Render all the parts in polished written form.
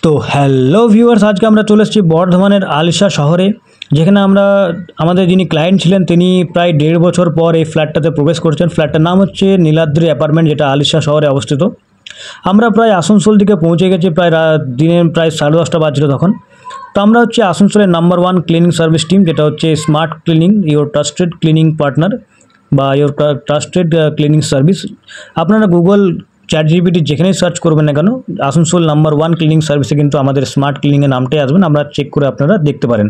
তো hello viewers, আজকে আমরা চলে এসেছি বর্ধমানের আলিশা শহরে, যেখানে আমরা আমাদের যিনি ক্লায়েন্ট ছিলেন তিনি প্রায় 1.5 বছর পর এই ফ্ল্যাটটাতে প্রবেশ করছেন। ফ্ল্যাটটার নাম হচ্ছে নীলাদ্রি অ্যাপার্টমেন্ট, যেটা আলিশা শহরে অবস্থিত। আমরা প্রায় আসানসোল দিকে পৌঁছে গেছি, প্রায় দিনের প্রায় 10:30 বাজছিল তখন। তো আমরা হচ্ছে আসানসোলের নাম্বার 1 ক্লিনিং সার্ভিস টিম, যেটা হচ্ছে smart cleaning, your trusted cleaning partner বা ইওর ট্রাস্টেড ক্লিনিং সার্ভিস। আপনারা গুগল ChatGPT যেখানেই সার্চ করবেন না কেন, আসানসোল নাম্বার 1 ক্লিনিং সার্ভিসে কিন্তু আমাদের স্মার্ট ক্লিনিংয়ের নামটাই আসবেন, আমরা চেক করে আপনারা দেখতে পারেন।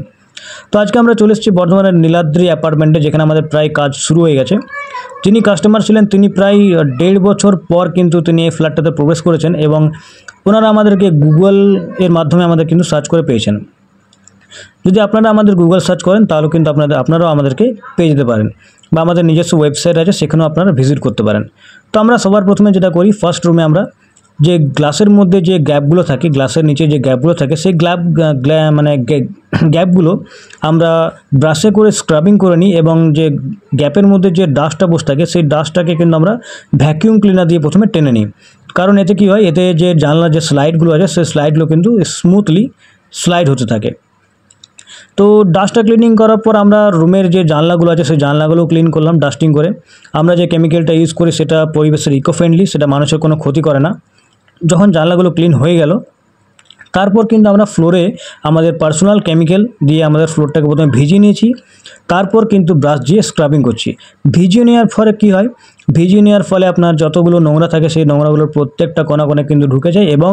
তো আজকে আমরা চলে এসেছি বর্ধমানের নীলাদ্রি অ্যাপার্টমেন্টে, যেখানে আমাদের প্রায় কাজ শুরু হয়ে গেছে। যিনি কাস্টমার ছিলেন তিনি প্রায় 1.5 বছর পর কিন্তু তিনি এই ফ্ল্যাটটাতে প্রবেশ করেছেন এবং ওনারা আমাদেরকে গুগল এর মাধ্যমে আমাদের কিন্তু সার্চ করে পেয়েছেন। যদি আপনারা আমাদের গুগল সার্চ করেন তাহলে কিন্তু আপনারাও আমাদেরকে পেয়ে যেতে পারেন, বা আমাদের নিজস্ব ওয়েবসাইট আছে সেখানেও আপনারা ভিজিট করতে পারেন। তো আমরা সবার প্রথমে যেটা করি, ফার্স্ট রুমে আমরা যে গ্লাসের মধ্যে যে গ্যাপগুলো থাকে, গ্লাসের নিচে যে গ্যাপগুলো থাকে, সেই গ্যাপগুলো আমরা ব্রাশে করে স্ক্রাবিং করে নিই এবং যে গ্যাপের মধ্যে যে ডাস্টটা বসে থাকে সেই ডাস্টটাকে কিন্তু আমরা ভ্যাকিউম ক্লিনার দিয়ে প্রথমে টেনে নিই। কারণ এতে কী হয়, এতে যে জানলার যে স্লাইডগুলো আছে সেই স্লাইডগুলো কিন্তু স্মুথলি স্লাইড হতে থাকে। তো ডাস্টটা ক্লিনিং করার পর আমরা রুমের যে জানলাগুলো আছে সেই জানলাগুলো ক্লিন করলাম ডাস্টিং করে। আমরা যে কেমিক্যালটা ইউজ করি সেটা পরিবেশের ইকো ফ্রেন্ডলি, সেটা মানুষের কোনো ক্ষতি করে না। যখন জানলাগুলো ক্লিন হয়ে গেল, তারপর কিন্তু আমরা ফ্লোরে আমাদের পার্সোনাল কেমিক্যাল দিয়ে আমাদের ফ্লোরটাকে প্রথমে ভিজিয়ে নিয়েছি। তারপর কিন্তু ব্রাশ দিয়ে স্ক্রাবিং করছি। ভিজিয়ে নেওয়ার ফলে কী হয়, ভিজিয়ে নেওয়ার ফলে আপনার যতগুলো নোংরা থাকে সেই নোংরাগুলোর প্রত্যেকটা কণা কিন্তু ঢুকে যায়, এবং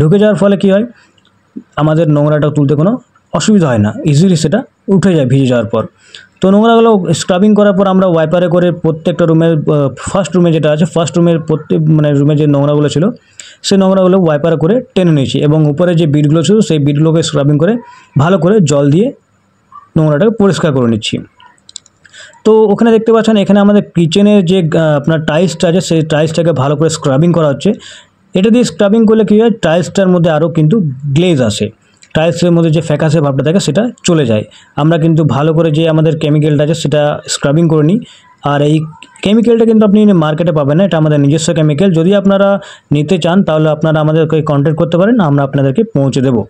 ঢুকে যাওয়ার ফলে কী হয়, আমাদের নোংরাটা তুলতে কোনো অসুবিধা হয় না, ইজিলি সেটা উঠে যায় ভিজে যাওয়ার পর। তো নোংরাগুলো স্ক্রাবিং করার পর আমরা ওয়াইপারে করে প্রত্যেকটা রুমের, ফার্স্ট রুমে যেটা আছে ফার্স্ট রুমের রুমে যে নোংরাগুলো ছিল সেই নোংরাগুলো ওয়াইপারে করে টেনে নিয়েছি, এবং উপরে যে বিটগুলো ছিল সেই বিটগুলোকে স্ক্রাবিং করে ভালো করে জল দিয়ে নোংরাটাকে পরিষ্কার করে নিচ্ছি। তো ওখানে দেখতে পাচ্ছেন, এখানে আমাদের কিচেনের যে আপনার টাইলসটা আছে সেই টাইলসটাকে ভালো করে স্ক্রাবিং করা হচ্ছে। এটা দিয়ে স্ক্রাবিং করলে কী হয়, টাইলসটার মধ্যে আরও কিন্তু গ্লেজ আসে, টাইলসের মধ্যে যে ফ্যাকাসে ভাবটা থাকে সেটা চলে যায়। আমরা কিন্তু ভালো করে যে আমাদের কেমিক্যালটা আছে সেটা স্ক্রাবিং করে নিই। আর এই কেমিক্যালটা কিন্তু আপনি মার্কেটে পাবেন না, এটা আমাদের নিজস্ব কেমিক্যাল। যদি আপনারা নিতে চান তাহলে আপনারা আমাদেরকে কন্ট্যাক্ট করতে পারেন, আমরা আপনাদেরকে পৌঁছে দেবো।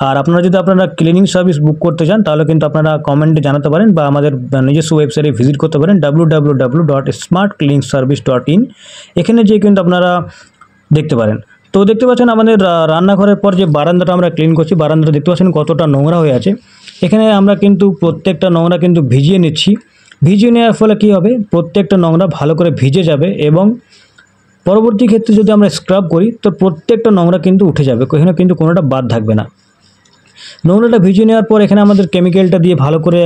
আর আপনারা যদি ক্লিনিং সার্ভিস বুক করতে চান তাহলে কিন্তু আপনারা কমেন্টে জানাতে পারেন, বা আমাদের নিজস্ব ওয়েবসাইটে ভিজিট করতে পারেন www.smartcleaningservice.in। এখানে যেয়ে কিন্তু আপনারা দেখতে পারেন। তো দেখতে পাচ্ছেন আমাদের রান্নাঘরের পর যে বারান্দাটা আমরা ক্লিন করছি, বারান্দাটা দেখতে পাচ্ছেন কতটা নোংরা হয়ে আছে। এখানে আমরা কিন্তু প্রত্যেকটা নোংরা কিন্তু ভিজিয়ে নিচ্ছি। ভিজিয়ে নেওয়ার ফলে কী হবে, প্রত্যেকটা নোংরা ভালো করে ভিজে যাবে, এবং পরবর্তী ক্ষেত্রে যদি আমরা স্ক্রাব করি তো প্রত্যেকটা নোংরা কিন্তু উঠে যাবে, এখানে কিন্তু কোনোটা বাদ থাকবে না। নোংরাটা ভিজিয়ে নেওয়ার পর এখানে আমাদের কেমিক্যালটা দিয়ে ভালো করে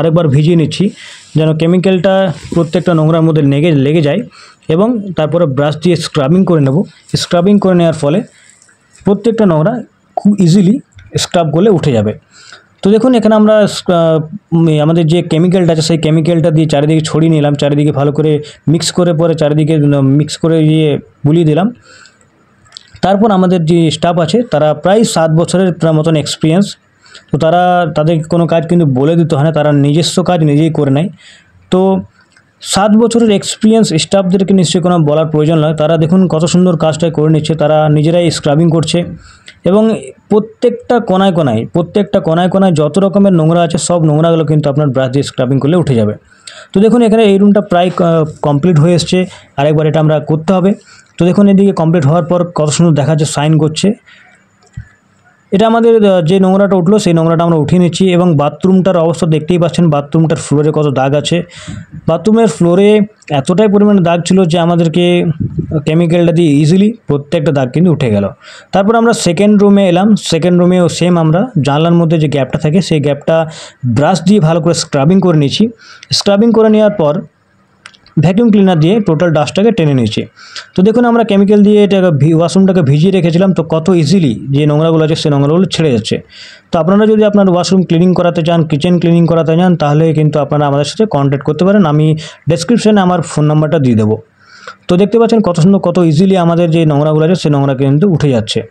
আরেকবার ভিজিয়ে নিচ্ছি, যেন কেমিক্যালটা প্রত্যেকটা নোংরার মধ্যে লেগে যায়, এবং তারপরে ব্রাশ দিয়ে স্ক্রাবিং করে নেব। স্ক্রাবিং করে নেওয়ার ফলে প্রত্যেকটা নোংরা খুব ইজিলি স্ক্রাব করলে উঠে যাবে। তো দেখুন, এখানে আমরা আমাদের যে কেমিক্যালটা আছে সেই কেমিক্যালটা দিয়ে চারিদিকে ছড়িয়ে নিলাম, চারিদিকে ভালো করে মিক্স করে পরে চারিদিকে মিক্স করে বুলিয়ে দিলাম। তারপর আমাদের যে স্টাফ আছে তারা প্রায় 7 বছরের মতন এক্সপিরিয়েন্স, তো তাদের কোনো কাজ কিন্তু বলে দিতে হয় না, তারা নিজস্ব কাজ নিজেই করে নেয়। তো 7 বছরের এক্সপিরিয়েন্স স্টাফদেরকে নিশ্চয়ই কোনো বলার প্রয়োজন নয়, তারা দেখুন কত সুন্দর কাজটা করে নিচ্ছে। তারা নিজেরাই স্ক্রাবিং করছে, এবং প্রত্যেকটা কোনায় যত রকমের নোংরা আছে সব নোংরাগুলো কিন্তু আপনার ব্রাশ দিয়ে স্ক্রাবিং করলে উঠে যাবে। তো দেখুন, এখানে এই রুমটা প্রায় কমপ্লিট হয়ে এসছে, আরেকবার এটা আমরা করতে হবে। তো দেখুন, এদিকে কমপ্লিট হওয়ার পর কত সুন্দর দেখা যাচ্ছে, শাইন করছে। এটা আমাদের যে নোংরাটা উঠলো সেই নোংরাটা আমরা উঠিয়ে নিচ্ছি, এবং বাথরুমটার অবস্থা দেখতেই পাচ্ছেন, বাথরুমটার ফ্লোরে কত দাগ আছে। বাথরুমের ফ্লোরে এতটাই পরিমাণে দাগ ছিল যে আমাদেরকে কেমিক্যালটা দিয়ে ইজিলি প্রত্যেকটা দাগ কিন্তু উঠে গেল। তারপর আমরা সেকেন্ড রুমে এলাম। সেকেন্ড রুমেও সেম আমরা জানলার মধ্যে যে গ্যাপটা থাকে সেই গ্যাপটা ব্রাশ দিয়ে ভালো করে স্ক্রাবিং করে নিচ্ছি। স্ক্রাবিং করে নেওয়ার পর ভ্যাকুয়াম ক্লিনার দিয়ে টোটাল ডাস্টটাকে টেনে নিয়েছি। তো দেখুন, আমরা কেমিক্যাল দিয়ে ওয়াশরুমটাকে ভিজিয়ে রেখেছিলাম, তো কত ইজিলি যে নোংরাগুলো আছে সেই নোংরাগুলো ছেড়ে যাচ্ছে। তো আপনারা যদি আপনার ওয়াশরুম ক্লিনিং করাতে চান, কিচেন ক্লিনিং করাতে চান, তাহলে কিন্তু আপনারা আমাদের সাথে কন্ট্যাক্ট করতে পারেন। আমি ডেসক্রিপশানে আমার ফোন নাম্বারটা দিয়ে দেবো। তো দেখতে পাচ্ছেন কত সুন্দর, কত ইজিলি আমাদের যে নোংরাগুলো আছে সেই নোংরা কিন্তু উঠে যাচ্ছে।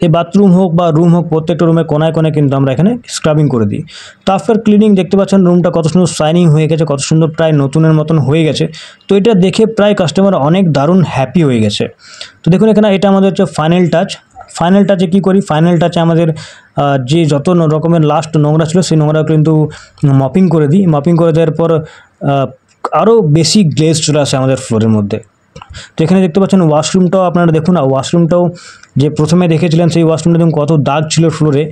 এই বাথরুম হোক বা রুম হোক, প্রত্যেকটা রুমে কোনায় কিন্তু আমরা এখানে স্ক্রাবিং করে দিই। তো আফটার ক্লিনিং দেখতে পাচ্ছেন রুমটা কত সুন্দর শাইনিং হয়ে গেছে, কত সুন্দর প্রায় নতুনের মতন হয়ে গেছে। তো এটা দেখে প্রায় কাস্টমার অনেক দারুণ হ্যাপি হয়ে গেছে। তো দেখুন, এখানে এটা আমাদের হচ্ছে ফাইনাল টাচ। ফাইনাল টাচে কী করি, ফাইনাল টাচে আমাদের যে যত রকমের লাস্ট নোংরা ছিল সেই নোংরা কিন্তু মপিং করে দিই। মপিং করে দেওয়ার পর আরও বেশি গ্লেজ চলে আসে আমাদের ফ্লোরের মধ্যে। তো এখানে দেখতে পাচ্ছেন ওয়াশরুমটাও আপনারা দেখুন, ওয়াশরুমটাও যে প্রথমে দেখেছিলেন সেই ওয়াশরুমটা দেখুন কত দাগ ছিল ফ্লোরে।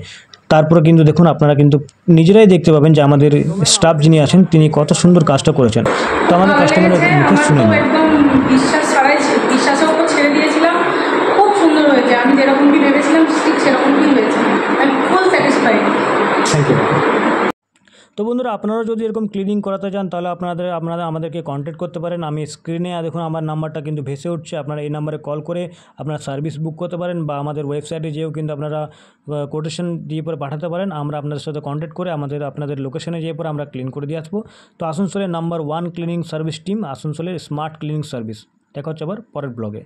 তারপরে কিন্তু দেখুন আপনারা কিন্তু নিজেরাই দেখতে পাবেন যে আমাদের স্টাফ যিনি আছেন তিনি কত সুন্দর কাজটা করেছেন। তো আমাদের কাস্টমারের মুখে শুনে নিন। একদম বিশ্বাস ছাড়াই বিশ্বাসের উপর ছেড়ে দিয়েছিলাম, খুব সুন্দর হয়েছে। আমি যেরকম কি ভেবেছিলাম ঠিক সেরকম কি হয়েছে, আমি ফুল স্যাটিসফাইড। Thank you. তো বন্ধুরা, আপনারা যদি এরকম ক্লিনিং করাতে চান তাহলে আপনারা আমাদেরকে কন্ট্যাক্ট করতে পারেন। আমি স্ক্রিনে দেখুন আমার নাম্বারটা কিন্তু ভেসে উঠছে, আপনারা এই নাম্বারে কল করে আপনারা সার্ভিস বুক করতে পারেন বা আমাদের ওয়েবসাইটে যেও কিন্তু আপনারা কোটেশন দিয়ে পরে পাঠাতে পারেন। আমরা আপনাদের সাথে কন্ট্যাক্ট করে আপনাদের লোকেশনে যেয়ে পরে আমরা ক্লিন করে দিয়ে আসবো। তো আসানসোলের নাম্বার 1 ক্লিনিং সার্ভিস টিম, আসানসোলের স্মার্ট ক্লিনিং সার্ভিস। দেখা হচ্ছে আবার পরের ব্লগে।